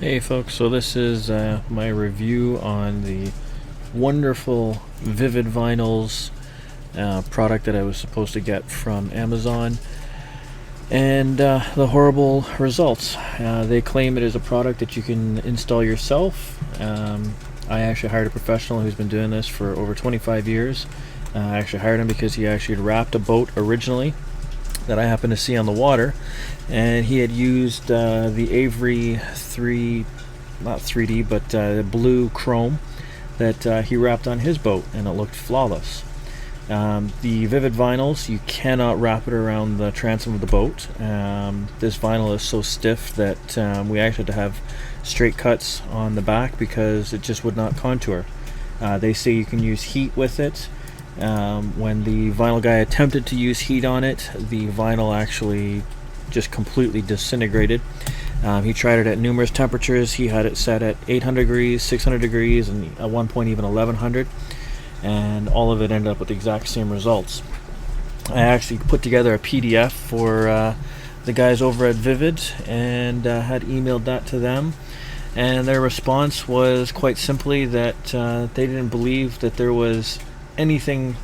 Hey folks, so this is my review on the wonderful VViViD Vinyls product that I was supposed to get from Amazon, and the horrible results. They claim it is a product that you can install yourself. I actually hired a professional who's been doing this for over 25 years. I actually hired him because he actually had wrapped a boat originally that I happened to see on the water, and he had used the Avery 3, not 3D, but blue chrome that he wrapped on his boat, and it looked flawless. The VViViD vinyls, you cannot wrap it around the transom of the boat. This vinyl is so stiff that we actually had to have straight cuts on the back because it just would not contour. They say you can use heat with it. When the vinyl guy attempted to use heat on it, the vinyl actually just completely disintegrated. He tried it at numerous temperatures. He had it set at 800 degrees, 600 degrees, and at one point even 1100, and all of it ended up with the exact same results. I actually put together a PDF for the guys over at VViViD and had emailed that to them, and their response was quite simply that they didn't believe that there was anything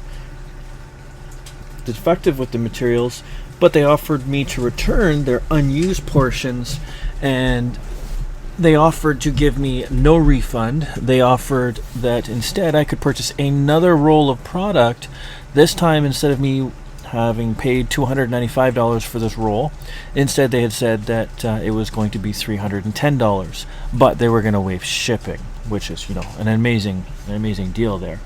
defective with the materials, but they offered me to return their unused portions, and they offered to give me no refund. They offered that instead I could purchase another roll of product. This time, instead of me having paid $295 for this roll, instead they had said that it was going to be $310, but they were going to waive shipping, which is, an amazing deal there.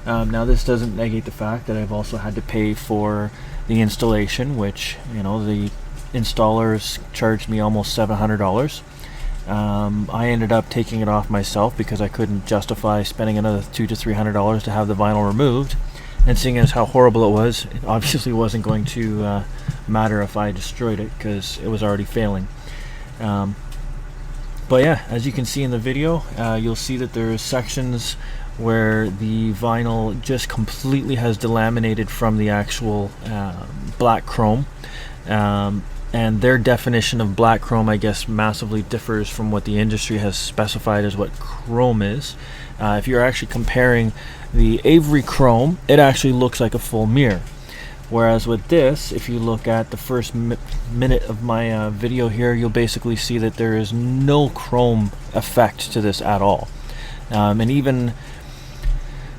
Now this doesn't negate the fact that I've also had to pay for the installation, which, the installers charged me almost $700. I ended up taking it off myself because I couldn't justify spending another $200 to $300 to have the vinyl removed. And seeing as how horrible it was, it obviously wasn't going to matter if I destroyed it because it was already failing. But yeah, as you can see in the video, you'll see that there's sections where the vinyl just completely has delaminated from the actual black chrome, and their definition of black chrome, I guess, massively differs from what the industry has specified as what chrome is. If you're actually comparing the Avery chrome, it actually looks like a full mirror, whereas with this, if you look at the first minute of my video here, you'll basically see that there is no chrome effect to this at all. And even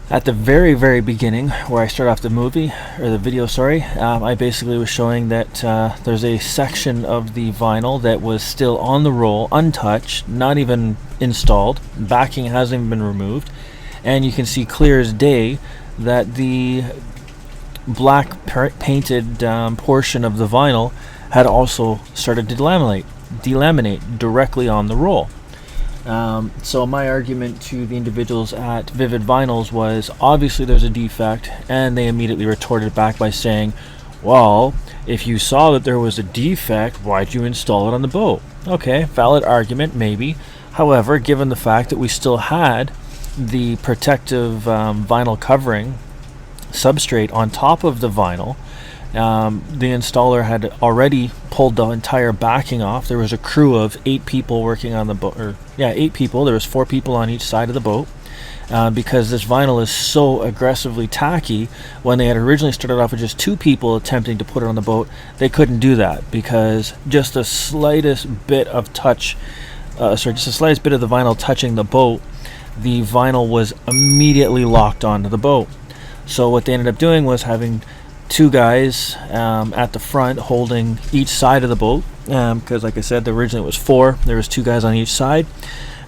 at the very beginning, where I start off the video, I basically was showing that there's a section of the vinyl that was still on the roll, untouched, not even installed. Backing hasn't even been removed, and you can see clear as day that the black painted portion of the vinyl had also started to delaminate directly on the roll. So my argument to the individuals at VViViD Vinyls was, obviously there's a defect, and they immediately retorted back by saying, well, if you saw that there was a defect, why'd you install it on the boat? Okay, valid argument, maybe. However, given the fact that we still had the protective vinyl covering substrate on top of the vinyl, the installer had already pulled the entire backing off. There was a crew of 8 people working on the boat, 8 people. There was 4 people on each side of the boat, because this vinyl is so aggressively tacky. When they had originally started off with just 2 people attempting to put it on the boat, they couldn't do that because just the slightest bit of the vinyl touching the boat, the vinyl was immediately locked onto the boat. So what they ended up doing was having 2 guys at the front holding each side of the boat, because like I said, originally it was 4. There was 2 guys on each side.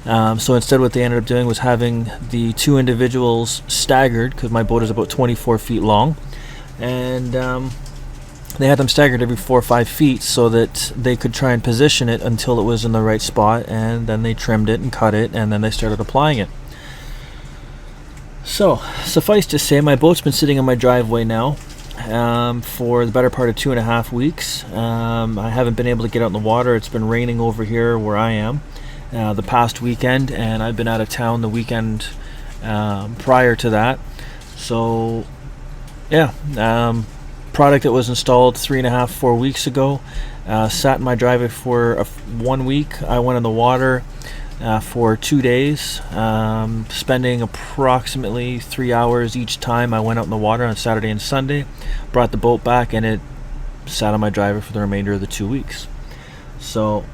So instead what they ended up doing was having the 2 individuals staggered, because my boat is about 24 feet long, and they had them staggered every 4 or 5 feet so that they could try and position it until it was in the right spot, and then they trimmed it and cut it, and then they started applying it. So suffice to say, my boat's been sitting in my driveway now for the better part of 2.5 weeks. I haven't been able to get out in the water. It's been raining over here where I am the past weekend, and I've been out of town the weekend prior to that. So yeah, product that was installed 3.5–4 weeks ago. Sat in my driveway for 1 week. I went in the water for 2 days, spending approximately 3 hours each time I went out in the water on Saturday and Sunday. Brought the boat back, and it sat on my driveway for the remainder of the 2 weeks. So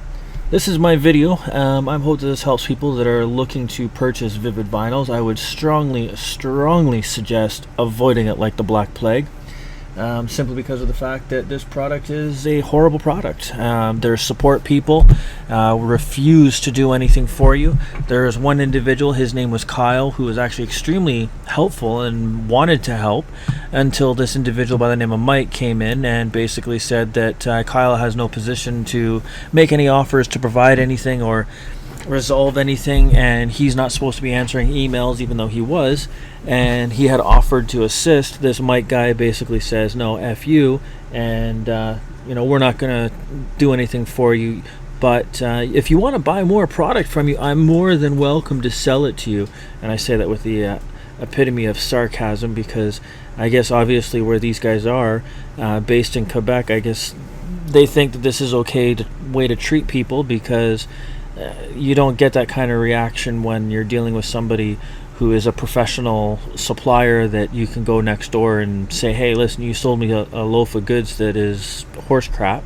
this is my video. I hope that this helps people that are looking to purchase VViViD vinyls. I would strongly suggest avoiding it like the Black Plague. Simply because of the fact that this product is a horrible product. Their support people refuse to do anything for you. There's one individual, his name was Kyle, who was actually extremely helpful and wanted to help, until this individual by the name of Mike came in and basically said that Kyle has no position to make any offers to provide anything or resolve anything, and he's not supposed to be answering emails, even though he was, and he had offered to assist. This Mike guy basically says, no, F you, and we're not gonna do anything for you, but if you want to buy more product from you, I'm more than welcome to sell it to you. And I say that with the epitome of sarcasm, because I guess obviously where these guys are based in Quebec, I guess they think that this is okay way to treat people, because you don't get that kind of reaction when you're dealing with somebody who is a professional supplier that you can go next door and say, hey, listen, you sold me a loaf of goods that is horse crap.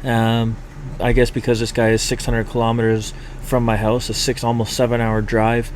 I guess because this guy is 600 kilometers from my house, almost 7 hour drive,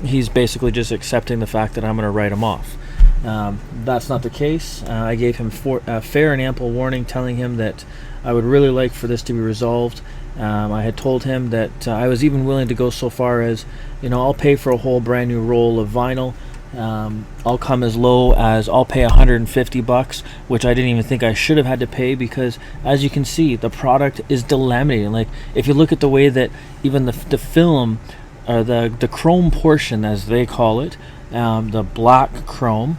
he's basically just accepting the fact that I'm going to write him off. That's not the case. I gave him fair and ample warning, telling him that I would really like for this to be resolved. I had told him that I was even willing to go so far as, I'll pay for a whole brand new roll of vinyl. I'll come as low as I'll pay $150, which I didn't even think I should have had to pay, because as you can see, the product is delaminating. Like, if you look at the way that even the film, or the chrome portion as they call it, the black chrome,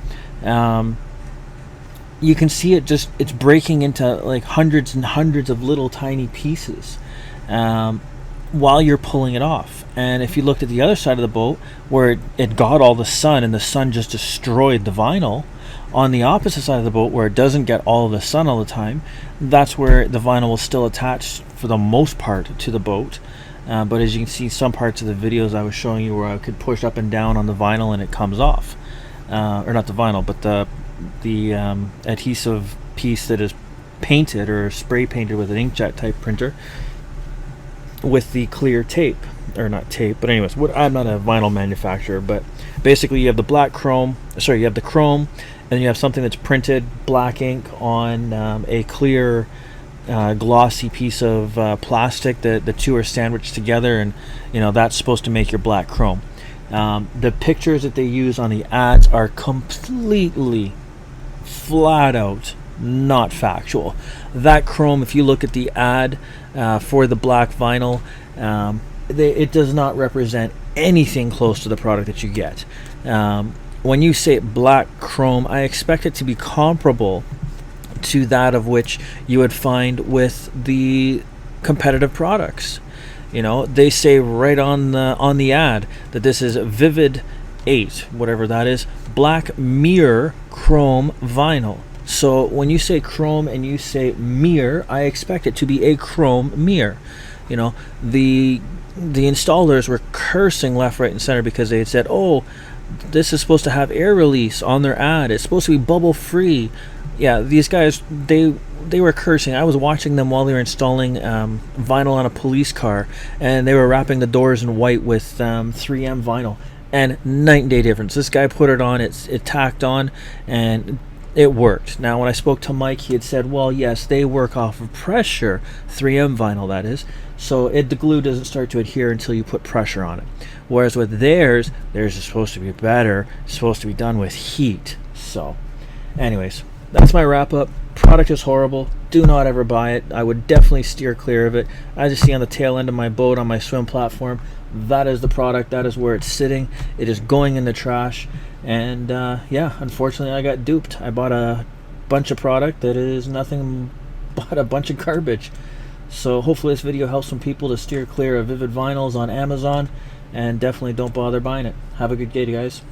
you can see it's breaking into like hundreds and hundreds of little tiny pieces while you're pulling it off. And if you looked at the other side of the boat, where it got all the sun and the sun just destroyed the vinyl, on the opposite side of the boat, where it doesn't get all of the sun all the time, that's where the vinyl was still attached for the most part to the boat. But as you can see, some parts of the videos I was showing you where I could push up and down on the vinyl and it comes off, or not the vinyl, but the adhesive piece that is painted or spray painted with an inkjet type printer with the clear tape, or not tape, but anyways, I'm not a vinyl manufacturer, but basically you have the chrome, and then you have something that's printed black ink on a clear glossy piece of plastic. The two are sandwiched together, and that's supposed to make your black chrome. The pictures that they use on the ads are completely flat out not factual. That chrome, if you look at the ad for the black vinyl, it does not represent anything close to the product that you get. When you say black chrome, I expect it to be comparable to that of which you would find with the competitive products. They say right on the ad that this is VViViD8, whatever that is, black mirror chrome vinyl. So when you say chrome and you say mirror, I expect it to be a chrome mirror. The installers were cursing left, right, and center because they had said, oh, this is supposed to have air release on their ad. It's supposed to be bubble free. Yeah, these guys, they were cursing. I was watching them while they were installing vinyl on a police car, and they were wrapping the doors in white with 3M vinyl, and night and day difference. This guy put it on, it tacked on, and it worked. Now, when I spoke to Mike, he had said, well, yes, they work off of pressure, 3M vinyl, that is, so the glue doesn't start to adhere until you put pressure on it. Whereas with theirs is supposed to be better, it's supposed to be done with heat. So, anyways, that's my wrap up. Product is horrible. Do not ever buy it. I would definitely steer clear of it. As you see on the tail end of my boat on my swim platform, that is the product. That is where it's sitting. It is going in the trash. And yeah, unfortunately, I got duped. I bought a bunch of product that is nothing but a bunch of garbage. So hopefully this video helps some people to steer clear of VViViD vinyls on Amazon, and definitely don't bother buying it. Have a good day, guys.